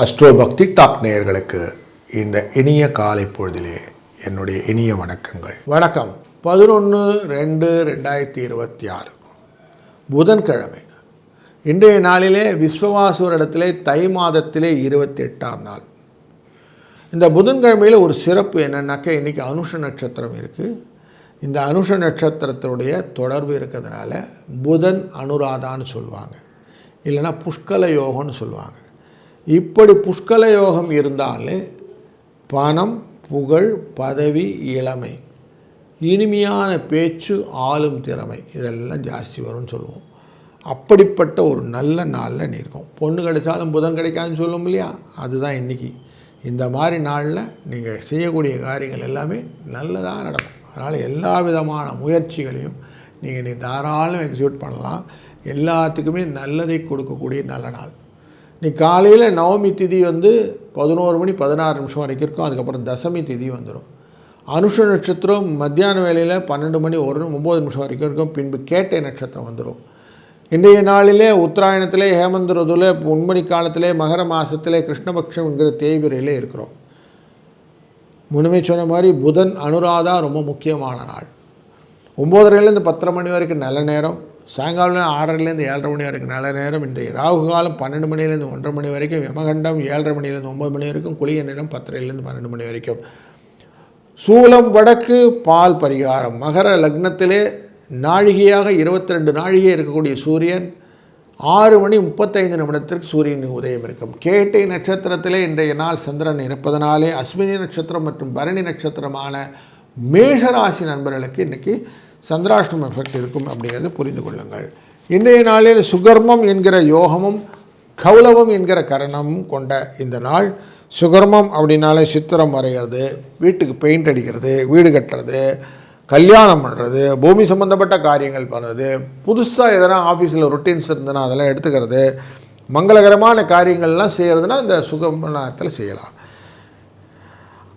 Astro பக்தி talk நேயர்களுக்கு இந்த இனிய காலை பொழுதிலே என்னுடைய இனிய வணக்கங்கள். வணக்கம். 11/2/2026 புதன்கிழமை. இன்றைய நாளிலே விஸ்வவாசுவரிடத்திலே தை மாதத்திலே 28ஆம் நாள். இந்த புதன்கிழமையில் ஒரு சிறப்பு என்னென்னாக்கா, இன்றைக்கி அனுஷ நட்சத்திரம் இருக்குது. இந்த அனுஷ நட்சத்திரத்தினுடைய தொடர்பு இருக்கிறதுனால புதன் அனுராதான்னு சொல்லுவாங்க, இல்லைன்னா புஷ்கல யோகம்னு சொல்லுவாங்க. இப்படி புஷ்கல யோகம் இருந்தாலே பணம், புகழ், பதவி, இளமை, இனிமையான பேச்சு, ஆளும் திறமை இதெல்லாம் ஜாஸ்தி வரும்னு சொல்லுவோம். அப்படிப்பட்ட ஒரு நல்ல நாளில் இருக்கும். பொண்ணு கிடைச்சாலும் புதன் கிடைக்காதுன்னு சொல்லும் இல்லையா, அதுதான் இன்றைக்கி. இந்த மாதிரி நாளில் நீங்கள் செய்யக்கூடிய காரியங்கள் எல்லாமே நல்லதாக நடக்கும். அதனால் எல்லா விதமான முயற்சிகளையும் நீங்கள் தாராளம் எக்ஸிக்யூட் பண்ணலாம். எல்லாத்துக்குமே நல்லதை கொடுக்கக்கூடிய நல்ல நாள். நீ காலையில் நவமி திதி 11 மணி 16 வரைக்கும் இருக்கும். அதுக்கப்புறம் தசமி திதி வந்துடும். அனுஷ நட்சத்திரம் மத்தியான வேளையில் 12 மணி 9 வரைக்கும் இருக்கும். பின்பு கேட்டை நட்சத்திரம் வந்துடும். இன்றைய நாளிலே உத்தராயணத்திலே ஹேமந்த ருதுவில் பொன்மணி காலத்திலே மகர மாதத்திலே கிருஷ்ணபக்ஷம்ங்கிற தேய்பிரையிலே இருக்கிறோம். முன்னுமே சொன்ன மாதிரி புதன் அனுராதா ரொம்ப முக்கியமான நாள். 9:30 10 மணி வரைக்கும் நல்ல நேரம். சாயங்காலம் 6:30 7:30 மணி வரைக்கும் நல்ல நேரம். இன்றைய ராகு காலம் 12 மணிலேருந்து 1:30 மணி வரைக்கும். யமகண்டம் 7:30 மணிலேருந்து 9 மணி வரைக்கும். குளிய நேரம் 10:30 12 மணி வரைக்கும். சூலம் வடக்கு, பால் பரிகாரம். மகர லக்னத்திலே நாழிகையாக 22 நாழிகை இருக்கக்கூடிய சூரியன் 6:35 சூரியன் உதயம் இருக்கும். கேட்டை நட்சத்திரத்திலே இன்றைய நாள் சந்திரன் இருப்பதனாலே அஸ்வினி நட்சத்திரம் மற்றும் பரணி நட்சத்திரமான மேஷராசி நண்பர்களுக்கு இன்றைக்கி சந்திராஷ்டம எஃபெக்ட் இருக்கும் அப்படிங்கிறது புரிந்து கொள்ளுங்கள். இன்றைய நாளில் சுகர்மம் என்கிற யோகமும் கௌலவம் என்கிற கரணமும் கொண்ட இந்த நாள். சுகர்மம் அப்படின்னாலே சித்திரம் வரைகிறது, வீட்டுக்கு பெயிண்ட் அடிக்கிறது, வீடு கட்டுறது, கல்யாணம் பண்ணுறது, பூமி சம்மந்தப்பட்ட காரியங்கள் பண்ணுறது, புதுசாக எதனா ஆஃபீஸில் ரொட்டீன்ஸ் இருந்ததுன்னா அதெல்லாம் எடுத்துக்கிறது, மங்களகரமான காரியங்கள்லாம் செய்கிறதுனா இந்த சுகமத்தில் செய்யலாம்.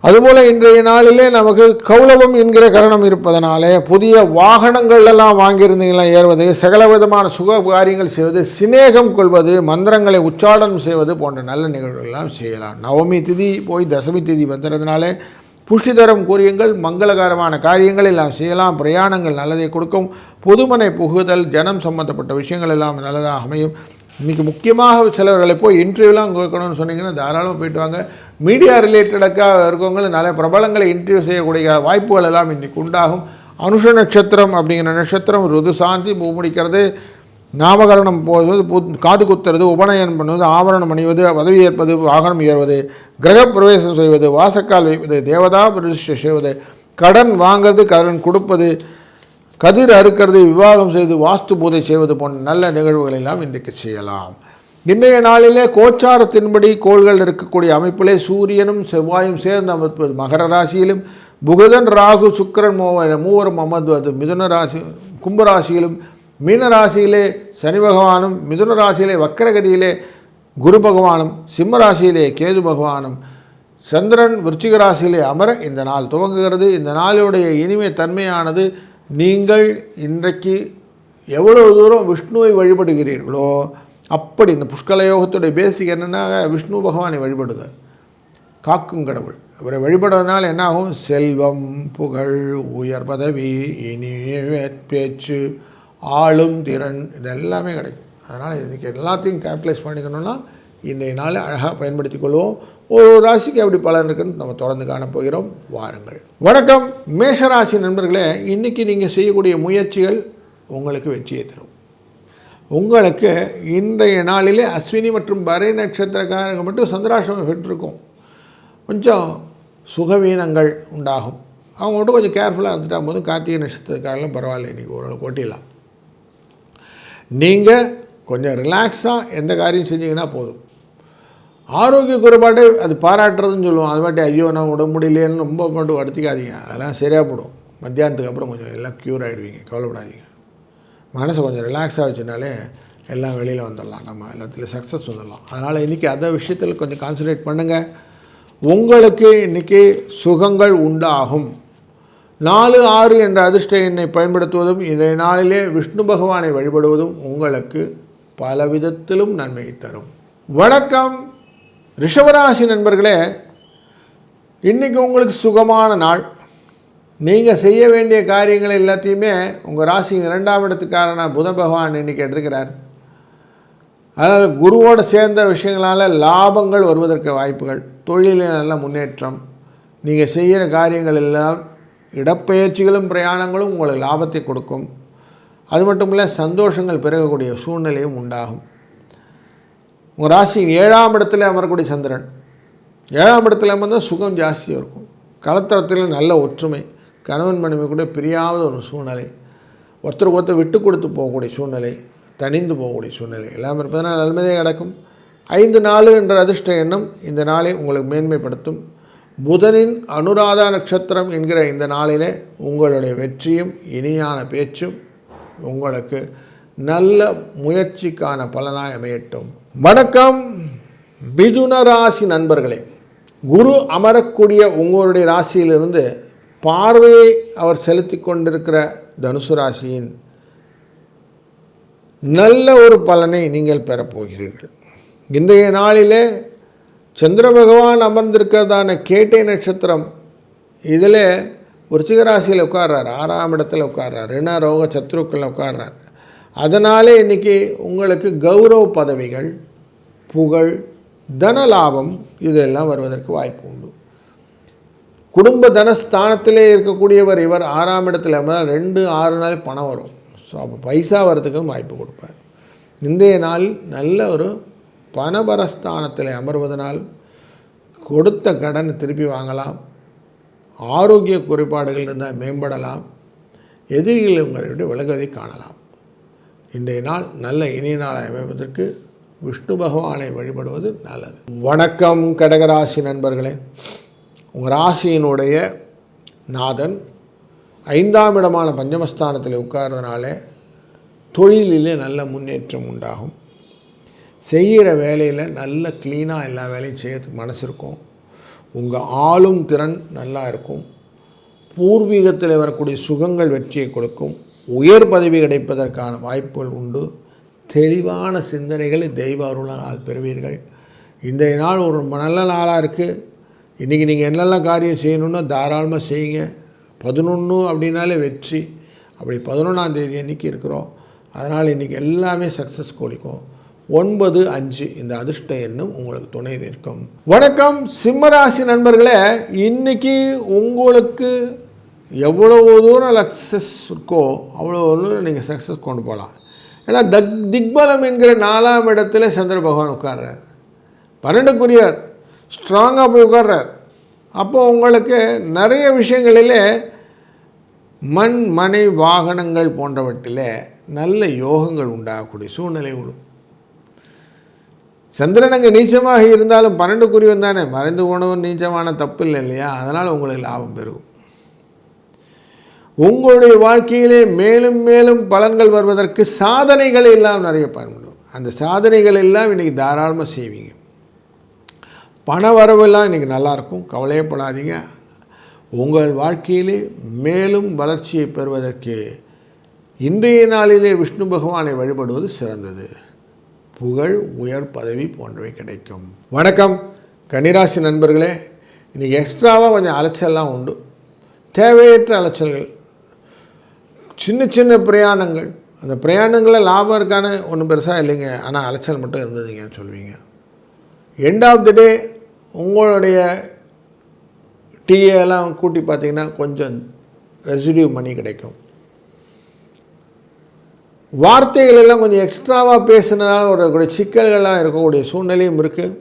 அதுபோல் இன்றைய நாளிலே நமக்கு கௌலவம் என்கிற கரணம் இருப்பதனாலே புதிய வாகனங்கள்லாம் வாங்கியிருந்தீங்களா ஏறுவது, சகல விதமான சுக காரியங்கள் செய்வது, சிநேகம் கொள்வது, மந்திரங்களை உச்சாடனம் செய்வது போன்ற நல்ல நிகழ்வுகள்லாம் செய்யலாம். நவமி திதி போய் தசமி திதி வந்துடுறதுனாலே புஷ்டிதரம் கூறியங்கள், மங்களகரமான காரியங்கள் எல்லாம் செய்யலாம். பிரயாணங்கள் நல்லதை கொடுக்கும். புதுமனை புகுதல், ஜனம் சம்பந்தப்பட்ட விஷயங்கள் எல்லாம் நல்லதாக அமையும். இன்றைக்கி முக்கியமாக சிலவர்களை போய் இன்டர்வியூலாம் கேட்கணும்னு சொன்னீங்கன்னா தாராளமாக போயிட்டு வாங்க. மீடியா ரிலேட்டடாக இருக்கவங்க நிறைய பிரபலங்களை இன்டர்வியூ செய்யக்கூடிய வாய்ப்புகள் எல்லாம் இன்றைக்கி உண்டாகும். அனுஷ நட்சத்திரம் அப்படிங்கிற நட்சத்திரம் ருது சாந்தி, முடிக்கிறது, நாமகரணம் போவது, காது குத்துறது, உபநயனம் பண்ணுவது, ஆவரணம் அணிவது, பதவி ஏற்பது, வாகனம் ஏறுவது, கிரக பிரவேசம் செய்வது, வாசக்கால் வைப்பது, தேவதா பிரதிஷ்டை செய்வது, கடன் வாங்கிறது, கடன் கொடுப்பது, கதிர் அறுக்கிறது, விவாகம் செய்து வாஸ்து பூஜை செய்வது போன்ற நல்ல நிகழ்வுகள் எல்லாம் இன்றைக்கு செய்யலாம். இன்றைய நாளிலே கோச்சாரத்தின்படி கோள்கள் இருக்கக்கூடிய அமைப்பிலே சூரியனும் செவ்வாயும் சேர்ந்து அமைப்பது மகர ராசியிலும், புதன் ராகு சுக்கிரன் மூவரும் அமர்வது மிதுன ராசி கும்பராசியிலும், மீன ராசியிலே சனி பகவானும், மிதுன ராசியிலே வக்கரகதியிலே குரு பகவானும், சிம்ம ராசியிலே கேது பகவானும், சந்திரன் விருச்சிக ராசியிலே அமர இந்த நாள் துவங்குகிறது. இந்த நாளுடைய இனிமை தன்மையானது நீங்கள் இன்றைக்கு எவ்வளோ தூரம் விஷ்ணுவை வழிபடுகிறீர்களோ அப்படி. இந்த புஷ்கல யோகத்துடைய பேசிக் என்னென்னா விஷ்ணு பகவானை வழிபடுதல், காக்கும் கடவுள். இவரை வழிபடுறதுனால என்னாகும், செல்வம், புகழ், உயர் பதவி, இனிய பேச்சு, ஆளும் திறன் இதெல்லாமே கிடைக்கும். அதனால் இதுக்கு எல்லாத்தையும் கேபிட்டலைஸ் பண்ணிக்கணும்னா இன்றைய நாளை அழகாக பயன்படுத்தி கொள்வோம். ஒரு ராசிக்கு எப்படி பலன் இருக்குன்னு நம்ம தொடர்ந்து காணப்போகிறோம். வாருங்கள். வணக்கம் மேஷராசி நண்பர்களே. இன்றைக்கி நீங்கள் செய்யக்கூடிய முயற்சிகள் உங்களுக்கு வெற்றியை தரும். உங்களுக்கு இன்றைய நாளிலே அஸ்வினி மற்றும் பரணி நட்சத்திரக்காரங்க மட்டும் சந்திராஷ்டமம் எஃபெக்ட் இருக்கும். கொஞ்சம் சுகவீனங்கள் உண்டாகும். அவங்க மட்டும் கொஞ்சம் கேர்ஃபுல்லாக இருந்துட்டா போதும். கார்த்திகை நட்சத்திரக்காரெல்லாம் பரவாயில்ல, இன்றைக்கி ஓரளவு ஓட்டிடலாம். நீங்கள் கொஞ்சம் ரிலாக்ஸாக எந்த காரியம் செஞ்சீங்கன்னா போதும். ஆரோக்கிய குறைபாடு அது பாராட்டுறதுன்னு சொல்லுவோம். அது மட்டும் ஐயோ நான் உடம்பு முடியலேன்னு ரொம்ப மட்டும் வருத்திக்காதீங்க. அதெல்லாம் சரியாக போடும். மத்தியானத்துக்கு அப்புறம் கொஞ்சம் எல்லாம் க்யூர் ஆகிடுவீங்க, கவலைப்படாதீங்க. மனசை கொஞ்சம் ரிலாக்ஸாக வச்சுனாலே எல்லாம் வெளியில் வந்துடலாம், நம்ம எல்லாத்துலேயும் சக்ஸஸ் வந்துடலாம். அதனால் இன்றைக்கி அந்த விஷயத்தில் கொஞ்சம் கான்சன்ட்ரேட் பண்ணுங்கள். உங்களுக்கு இன்றைக்கி சுகங்கள் உண்டாகும். 4, 6 என்ற அதிர்ஷ்ட எண்ணை பயன்படுத்துவதும் இன்றைய நாளிலே விஷ்ணு பகவானை வழிபடுவதும் உங்களுக்கு பல விதத்திலும் நன்மை தரும். வணக்கம் ரிஷபராசி நண்பர்களே, இன்றைக்கி உங்களுக்கு சுகமான நாள். நீங்கள் செய்ய வேண்டிய காரியங்கள் எல்லாத்தையுமே உங்கள் ராசி 2ஆம் இடத்துக்காரன புத பகவான் இன்றைக்கி எடுத்துக்கிறார். அதனால் குருவோடு சேர்ந்த விஷயங்களால் லாபங்கள் வருவதற்கு வாய்ப்புகள், தொழிலில் நல்ல முன்னேற்றம், நீங்கள் செய்கிற காரியங்கள் எல்லாம் இடப்பெயர்ச்சிகளும் பிரயாணங்களும் உங்களுக்கு லாபத்தை கொடுக்கும். அது மட்டும் இல்லை, சந்தோஷங்கள் பெருகக்கூடிய சூழ்நிலையும் உண்டாகும். உங்கள் ராசி 7ஆம் இடத்துல அமரக்கூடிய சந்திரன் 7ஆம் இடத்துல அமர்ந்தால் சுகம் ஜாஸ்தியாக இருக்கும். கலத்தரத்தில் நல்ல ஒற்றுமை, கணவன் மனைவி கூட பிரியாத ஒரு சூழ்நிலை, ஒருத்தருக்கு ஒருத்தர் விட்டு கொடுத்து போகக்கூடிய சூழ்நிலை, தனிந்து போகக்கூடிய சூழ்நிலை எல்லாம் இருப்பதனால் நன்மையே நடக்கும். 5-4 என்ற அதிர்ஷ்ட எண்ணம் இந்த நாளை உங்களுக்கு மேன்மைப்படுத்தும். புதனின் அனுராதா நட்சத்திரம் என்கிற இந்த நாளிலே உங்களுடைய வெற்றியும் இனியான பேச்சும் உங்களுக்கு நல்ல முயற்சிக்கான பலனாய் அமையட்டும். வணக்கம் மிதுன ராசி நண்பர்களே, குரு அமரக்கூடிய உங்களுடைய ராசியிலிருந்து பார்வையை அவர் செலுத்தி கொண்டிருக்கிற தனுசு ராசியின் நல்ல ஒரு பலனை நீங்கள் பெறப்போகிறீர்கள். இன்றைய நாளிலே சந்திர பகவான் அமர்ந்திருக்கிறதான கேட்டை நட்சத்திரம் இதில் விருச்சிக ராசியில் உட்கார்றார், 6ஆம் இடத்துல உட்கார்றார், ரிண ரோக சத்ருக்களில் உட்கார்றார். அதனாலே இன்றைக்கி உங்களுக்கு கௌரவ பதவிகள், புகழ், தனலாபம் இதெல்லாம் வருவதற்கு வாய்ப்பு உண்டு. குடும்ப தனஸ்தானத்திலே இருக்கக்கூடியவர் இவர் 6ஆம் இடத்துல 2-6 நாள் பணம் வரும். ஸோ அப்போ பைசா வரதுக்கும் வாய்ப்பு கொடுப்பார். இன்றைய நாள் நல்ல ஒரு பணபரஸ்தானத்தில் அமர்வதனால் கொடுத்த கடனை திருப்பி வாங்கலாம், ஆரோக்கிய குறைபாடுகள் இருந்தால் மேம்படலாம், எதிரிகள் உங்களுடைய விலகுவதை காணலாம். இன்றைய நாள் நல்ல இனிய நாளை அமைப்பதற்கு விஷ்ணு பகவானை வழிபடுவது நல்லது. வணக்கம் கடகராசி நண்பர்களே, உங்கள் ராசியினுடைய நாதன் 5ஆம் இடமான பஞ்சமஸ்தானத்தில் உட்கார்றதுனால தொழிலிலே நல்ல முன்னேற்றம் உண்டாகும். செய்கிற வேலையில் நல்ல க்ளீனாக எல்லா வேலையும் செய்யறதுக்கு மனசு இருக்கும். உங்கள் ஆளும் திறன் நல்லா இருக்கும். பூர்வீகத்தில் வரக்கூடிய சுகங்கள் வெற்றியை கொடுக்கும். உயர் பதவி கிடைப்பதற்கான வாய்ப்புகள் உண்டு. தெளிவான சிந்தனைகளை தெய்வ அருளால் பெறுவீர்கள். இன்றைய நாள் ஒரு நல்ல நாளாக இருக்குது. இன்றைக்கி நீங்கள் என்னெல்லாம் காரியம் செய்யணுன்னா தாராளமாக செய்யுங்க. 11 அப்படின்னாலே வெற்றி. அப்படி 11ஆம் தேதி அன்றைக்கி இருக்கிறோம். அதனால் இன்றைக்கி எல்லாமே சக்ஸஸ் கொடுக்கும். 9-5 இந்த அதிர்ஷ்ட எண்ணும் உங்களுக்கு துணை நிற்கும். வணக்கம் சிம்மராசி நண்பர்களே, இன்றைக்கி உங்களுக்கு எவ்வளவு தூரம் சக்ஸஸ் இருக்கோ அவ்வளோ தூரம் நீங்கள் சக்ஸஸ் கொண்டு போகலாம். ஏன்னா திக்பலம் என்கிற 4ஆம் இடத்துல சந்திர பகவான் உட்கார்றார், 12க்குரியர் ஸ்ட்ராங்காக போய் உட்கார்றார். அப்போது உங்களுக்கு நிறைய விஷயங்களில் மண் மனை வாகனங்கள் போன்றவற்றில் நல்ல யோகங்கள் உண்டாகக்கூடிய சூழ்நிலை உண்டு. சந்திரன் அங்கே நீச்சமாக இருந்தாலும் 12க்குரியவன் தானே, மறைந்து போனவன் நீச்சமான தப்பு இல்லை இல்லையா? அதனால் உங்களுக்கு லாபம் பெருகும். உங்களுடைய வாழ்க்கையிலே மேலும் மேலும் பலன்கள் வருவதற்கு சாதனைகள் எல்லாம் நிறைய பயன்படும். அந்த சாதனைகள் எல்லாம் இன்றைக்கி தாராளமாக செய்வீங்க. பண வரவெல்லாம் இன்றைக்கி நல்லாயிருக்கும், கவலையப்படாதீங்க. உங்கள் வாழ்க்கையிலே மேலும் வளர்ச்சியை பெறுவதற்கு இன்றைய நாளிலே விஷ்ணு பகவானை வழிபடுவது சிறந்தது. புகழ், உயர் பதவி போன்றவை கிடைக்கும். வணக்கம் கன்னிராசி நண்பர்களே, இன்றைக்கி எக்ஸ்ட்ராவாக கொஞ்சம் அலைச்சல்லாம் உண்டு. தேவையற்ற அலைச்சல்கள், சின்ன சின்ன பிரயாணங்கள். அந்த பிரயாணங்களில் லாபம் இருக்கான ஒன்றும் பெருசாக இல்லைங்க, ஆனால் அலைச்சல் மட்டும் இருந்ததுங்கன்னு சொல்லுவீங்க. எண்ட் ஆஃப் தி டே உங்களுடைய டீயெல்லாம் கூட்டி பார்த்திங்கன்னா கொஞ்சம் ரெசிடியூ மணி கிடைக்கும். வார்த்தைகள் எல்லாம் கொஞ்சம் எக்ஸ்ட்ராவாக பேசுனதால் ஒரு சிக்கல்கள்லாம் இருக்கக்கூடிய சூழ்நிலையும் இருக்குது.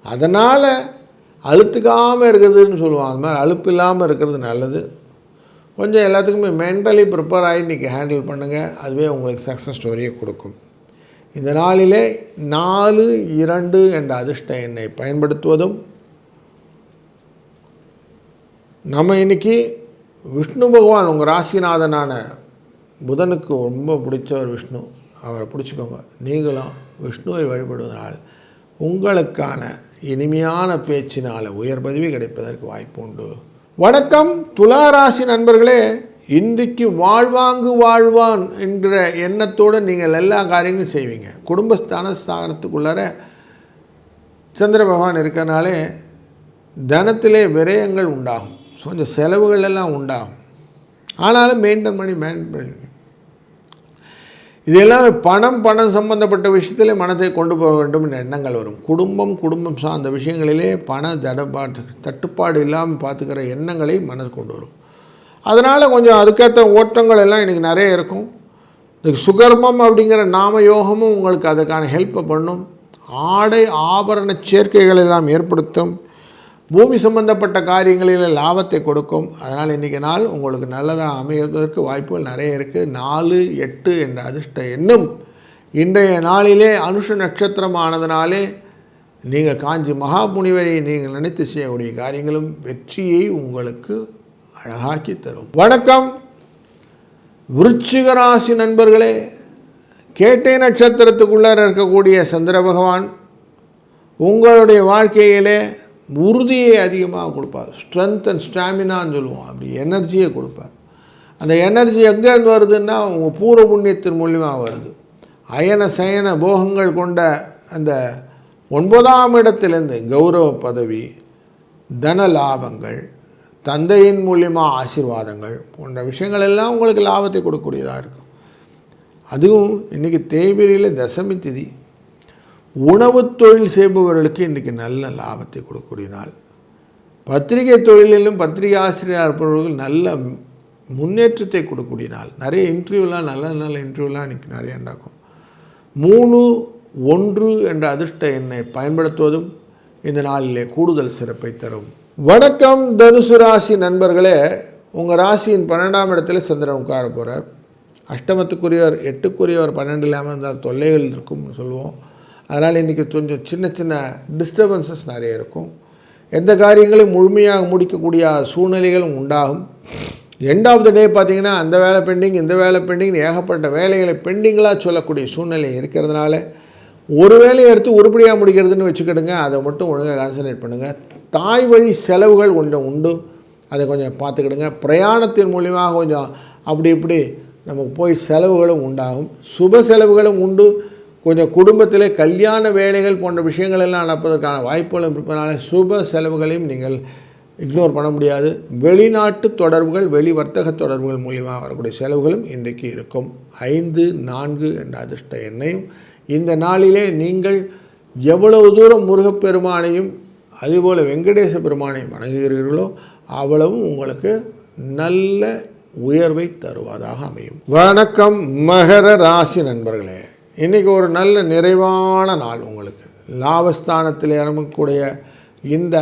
அதனால் அழுத்துக்காமல் இருக்கிறதுன்னு சொல்லுவாங்க, அது மாதிரி அலுப்பு இல்லாமல் இருக்கிறது நல்லது. கொஞ்சம் எல்லாத்துக்குமே மென்டலி ப்ரிப்பேர் ஆகி இன்றைக்கி ஹேண்டில் பண்ணுங்கள், அதுவே உங்களுக்கு சக்ஸஸ் ஸ்டோரியை கொடுக்கும். இந்த நாளிலே 4-2 என்ற அதிர்ஷ்ட எண்ணை பயன்படுத்துவதும், நம்ம இன்றைக்கி விஷ்ணு பகவான் உங்கள் ராசிநாதனான புதனுக்கு ரொம்ப பிடிச்ச ஒரு விஷ்ணு, அவரை பிடிச்சிக்கோங்க. நீங்களும் விஷ்ணுவை வழிபடுவதனால் உங்களுக்கான இனிமையான பேச்சினால் உயர் பதவி கிடைப்பதற்கு வாய்ப்பு உண்டு. வணக்கம் துளாராசி நண்பர்களே, இன்றைக்கு வாழ்வாங்கு வாழ்வான் என்ற எண்ணத்தோடு நீங்கள் எல்லா காரியங்களும் செய்வீங்க. குடும்பஸ்தானத்துக்குள்ளார சந்திர பகவான் இருக்கிறனாலே தனத்திலே விரயங்கள் உண்டாகும், கொஞ்சம் செலவுகள் எல்லாம் உண்டாகும். ஆனாலும் மெயின்டைன் பண்ணி இதெல்லாம் பணம் சம்பந்தப்பட்ட விஷயத்திலே மனதை கொண்டு போக வேண்டும் என்ற எண்ணங்கள் வரும். குடும்பம் சார்ந்த விஷயங்களிலே தட்டுப்பாடு இல்லாமல் பார்த்துக்கிற எண்ணங்களை மனது கொண்டு வரும். அதனால் கொஞ்சம் அதுக்கேற்ற ஓட்டங்கள் எல்லாம் இன்றைக்கி நிறைய இருக்கும். இதுக்கு சுகர்மம் அப்படிங்கிற நாம யோகமும் உங்களுக்கு அதற்கான ஹெல்ப்பை பண்ணும். ஆடை ஆபரண சேர்க்கைகள் எல்லாம் ஏற்படுத்தும். பூமி சம்பந்தப்பட்ட காரியங்களில் லாபத்தை கொடுக்கும். அதனால் இன்றைக்கி நாள் உங்களுக்கு நல்லதாக அமைவதற்கு வாய்ப்புகள் நிறைய இருக்குது. 4, 8 என்ற அதிர்ஷ்ட எண்ணும் இன்றைய நாளிலே அனுஷ நட்சத்திரம் ஆனதுனாலே நீங்கள் காஞ்சி மகாமுனிவரை நீங்கள் நினைத்து செய்யக்கூடிய காரியங்களும் வெற்றியை உங்களுக்கு அழகாக்கி தரும். வணக்கம் விருச்சிக ராசி நண்பர்களே, கேட்டை நட்சத்திரத்துக்குள்ளார இருக்கக்கூடிய சந்திர பகவான் உங்களுடைய வாழ்க்கையிலே உறுதியை அதிகமாக கொடுப்பார். ஸ்ட்ரென்த் அண்ட் ஸ்டாமினான்னு சொல்லுவோம். அப்படி எனர்ஜியை கொடுப்பார். அந்த எனர்ஜி எங்கேருந்து வருதுன்னா உங்கள் பூர்வ புண்ணியத்தின் மூலியமாக வருது. அயன சயன போகங்கள் கொண்ட அந்த 9ஆம் இடத்திலிருந்து கௌரவ பதவி, தன லாபங்கள், தந்தையின் மூலியமாக ஆசீர்வாதங்கள் போன்ற விஷயங்கள் எல்லாம் உங்களுக்கு லாபத்தை கொடுக்கக்கூடியதாக இருக்கும். அதுவும் இன்றைக்கி தேய்பிரையில் தசமி திதி. உணவு தொழில் செய்பவர்களுக்கு இன்றைக்கி நல்ல லாபத்தை கொடுக்கக்கூடிய நாள். பத்திரிகை தொழிலிலும் பத்திரிகை ஆசிரியர் இருப்பவர்கள் நல்ல முன்னேற்றத்தை கொடுக்கக்கூடிய நாள். நிறைய இன்டர்வியூலாம் நல்ல இன்டர்வியூலாம் இன்றைக்கி நிறைய நடக்கும். 3, 1 என்ற அதிர்ஷ்ட எண்ணை பயன்படுத்துவதும் இந்த நாளிலே கூடுதல் சிறப்பை தரும். வணக்கம் தனுசு ராசி நண்பர்களே, உங்கள் ராசியின் 12ஆம் இடத்துல சந்திரன் உட்கார போகிறார். அஷ்டமத்துக்குரியவர் 8க்குரியவர் 12 இருந்தால் தொல்லைகள் இருக்கும்னு சொல்லுவோம். அதனால் இன்றைக்கி கொஞ்சம் சின்ன டிஸ்டர்பன்சஸ் நிறைய இருக்கும். எந்த காரியங்களையும் முழுமையாக முடிக்கக்கூடிய சூழ்நிலைகளும் உண்டாகும். எண்ட் ஆஃப் த டே பார்த்திங்கன்னா அந்த வேலை பெண்டிங் இந்த வேலை பெண்டிங் ஏகப்பட்ட வேலைகளை பெண்டிங்களாக சொல்லக்கூடிய சூழ்நிலை இருக்கிறதுனால ஒரு வேலையை எடுத்து உருப்படியாக முடிக்கிறதுன்னு வச்சுக்கிடுங்க. அதை மட்டும் ஒழுங்காக கான்சன்ட்ரேட் பண்ணுங்கள். தாய் வழி செலவுகள் கொஞ்சம் உண்டு, அதை கொஞ்சம் பார்த்துக்கிடுங்க. பிரயாணத்தின் மூலியமாக கொஞ்சம் அப்படி இப்படி நமக்கு போய் செலவுகளும் உண்டாகும். சுப செலவுகளும் உண்டு. கொஞ்சம் குடும்பத்திலே கல்யாண வேலைகள் போன்ற விஷயங்கள் எல்லாம் நடப்பதற்கான வாய்ப்புகளும் இருப்பதனால சுப செலவுகளையும் நீங்கள் இக்னோர் பண்ண முடியாது. வெளிநாட்டு தொடர்புகள், வெளி வர்த்தக தொடர்புகள் மூலியமாக வரக்கூடிய செலவுகளும் இன்றைக்கு இருக்கும். 5, 4 என்ற அதிர்ஷ்ட எண்ணையும் இந்த நாளிலே நீங்கள் எவ்வளவு தூரம் முருகப்பெருமானையும் அதுபோல் வெங்கடேச பெருமானையும் வணங்குகிறீர்களோ அவ்வளவும் உங்களுக்கு நல்ல உயர்வை தருவதாக அமையும். வணக்கம் மகர ராசி நண்பர்களே, இன்றைக்கி ஒரு நல்ல நிறைவான நாள். உங்களுக்கு லாபஸ்தானத்தில் இறங்கக்கூடிய இந்த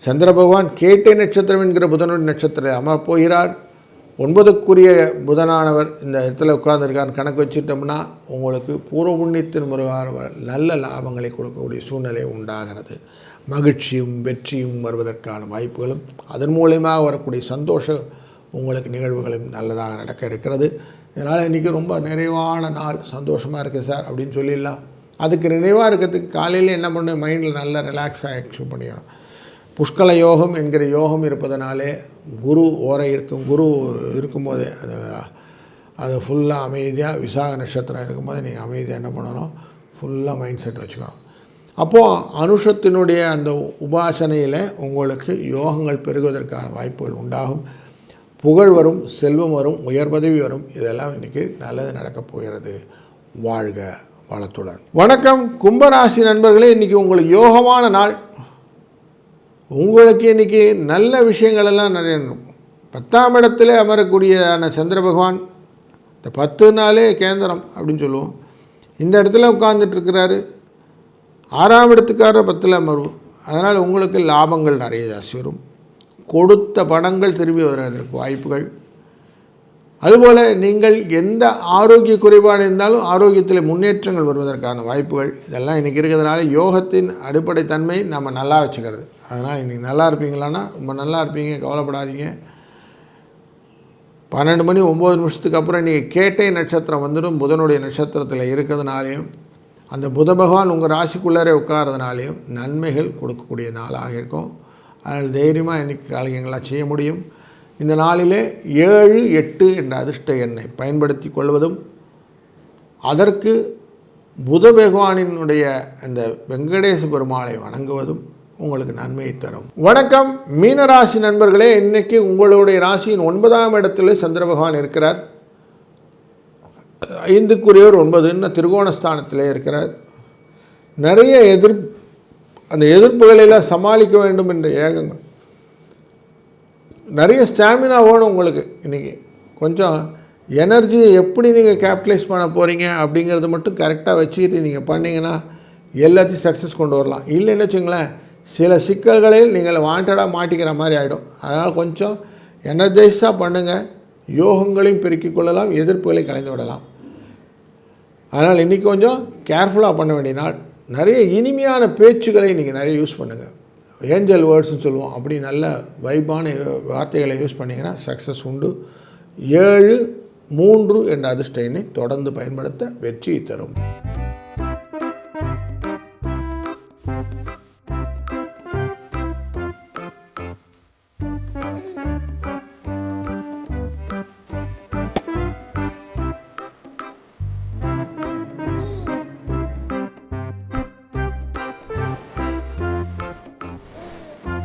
சந்திர பகவான் கேட்டை நட்சத்திரம் என்கிற புதனுடைய நட்சத்திரத்தில் அமரப்போகிறார். 9க்குரிய புதனானவர் இந்த இடத்துல உட்கார்ந்துருக்கார். கணக்கு வச்சுட்டோம்னா உங்களுக்கு பூர்வ புண்ணியத்தின் முருகானவர் நல்ல லாபங்களை கொடுக்கக்கூடிய சூழ்நிலை உண்டாகிறது. மகிழ்ச்சியும் வெற்றியும் வருவதற்கான வாய்ப்புகளும் அதன் மூலமாக வரக்கூடிய சந்தோஷம் உங்களுக்கு நிகழ்வுகளும் நல்லதாக நடக்க இருக்கிறது. இதனால் இன்றைக்கி ரொம்ப நிறைவான நாள், சந்தோஷமாக இருக்குது சார் அப்படின்னு சொல்லிடலாம். அதுக்கு நிறைவாக இருக்கிறதுக்கு காலையில் என்ன பண்ண மைண்டில் நல்லா ரிலாக்ஸாக ஆக்ஷன் பண்ணிடணும். புஷ்கல யோகம் என்கிற யோகம் இருப்பதனாலே குரு குரு இருக்கும்போதே அது ஃபுல்லாக அமைதியாக விசாக நட்சத்திரம் இருக்கும்போது நீங்கள் அமைதியாக என்ன பண்ணணும், ஃபுல்லாக மைண்ட் செட் வச்சுக்கணும். அப்போது அனுஷத்தினுடைய அந்த உபாசனையில் உங்களுக்கு யோகங்கள் பெருகுவதற்கான வாய்ப்புகள் உண்டாகும். புகழ் வரும், செல்வம் வரும், உயர் பதவி வரும். இதெல்லாம் இன்றைக்கி நல்லது நடக்கப் போகிறது. வாழ்க வளத்துடன். வணக்கம் கும்பராசி நண்பர்களே, இன்றைக்கி உங்களுக்கு யோகமான நாள். உங்களுக்கு இன்றைக்கி நல்ல விஷயங்கள் எல்லாம் நிறைய இருக்கும். 10ஆம் இடத்துல அமரக்கூடியதான சந்திர பகவான் இந்த 10 நாளே கேந்திரம் அப்படின்னு சொல்லுவோம். இந்த இடத்துல உட்கார்ந்துட்டுருக்கிறாரு. 6ஆம் இடத்துக்காரர் 10ல் அமர்வு. அதனால் உங்களுக்கு லாபங்கள் நிறைய ஜாஸ்தி வரும். கொடுத்த பணங்கள் திரும்பி வருவதற்கு வாய்ப்புகள். அதுபோல் நீங்கள் எந்த ஆரோக்கிய குறைபாடு இருந்தாலும் ஆரோக்கியத்தில் முன்னேற்றங்கள் வருவதற்கான வாய்ப்புகள் இதெல்லாம் இன்றைக்கி இருக்கிறதுனால யோகத்தின் அடிப்படை தன்மை நம்ம நல்லா வச்சுக்கிறது. அதனால் இன்றைக்கி நல்லா இருப்பீங்களான்னா ரொம்ப நல்லா இருப்பீங்க, கவலைப்படாதீங்க. 12 மணி 9 நிமிஷத்துக்கு அப்புறம் நீங்கள் கேட்டை நட்சத்திரம் வந்துடும். புதனுடைய நட்சத்திரத்தில் இருக்கிறதுனாலையும் அந்த புத பகவான் உங்கள் ராசிக்குள்ளாரே உட்காரதுனாலையும் நன்மைகள் கொடுக்கக்கூடிய நாளாக இருக்கும். அதனால் தைரியமாக இன்றைக்கி காரியங்களாக செய்ய முடியும். இந்த நாளிலே 7, 8 என்ற அதிர்ஷ்ட எண்ணை பயன்படுத்தி கொள்வதும் அதற்கு புத பகவானினுடைய அந்த வெங்கடேச பெருமாளை வணங்குவதும் உங்களுக்கு நன்மையை தரும். வணக்கம் மீனராசி நண்பர்களே, இன்றைக்கி உங்களுடைய ராசியின் 9ஆம் இடத்துல சந்திர பகவான் இருக்கிறார். 5க்குரியவர் 9 திரிகோணஸ்தானத்திலே இருக்கிறார். நிறைய அந்த எதிர்ப்புகளெல்லாம் சமாளிக்க வேண்டும் என்ற ஏகங்கள், நிறைய ஸ்டாமினா வேணும் உங்களுக்கு. இன்றைக்கி கொஞ்சம் எனர்ஜியை எப்படி நீங்கள் கேபிட்டலைஸ் பண்ண போகிறீங்க அப்படிங்கிறது மட்டும் கரெக்டாக வச்சுக்கிட்டு நீங்கள் பண்ணிங்கன்னா எல்லாத்தையும் சக்ஸஸ் கொண்டு வரலாம். இல்லைன்னு வச்சுங்களேன், சில சிக்கல்களில் நீங்கள் வாண்டடாக மாட்டிக்கிற மாதிரி ஆகிடும். அதனால் கொஞ்சம் எனர்ஜைஸாக பண்ணுங்கள். யோகங்களையும் பெருக்கிக் கொள்ளலாம், எதிர்ப்புகளை கலைந்து விடலாம். அதனால் இன்றைக்கி கொஞ்சம் கேர்ஃபுல்லாக பண்ண வேண்டிய நாள். நிறைய இனிமையான பேச்சுக்களை நீங்கள் நிறைய யூஸ் பண்ணுங்கள். ஏஞ்சல் வேர்ட்ஸ்னு சொல்லுவோம், அப்படி நல்ல வைப்பான வார்த்தைகளை யூஸ் பண்ணிங்கன்னா சக்ஸஸ் உண்டு. 7, 3 என்ற அதிர்ஷ்ட எண்ணை தொடர்ந்து பயன்படுத்த வெற்றியை தரும்.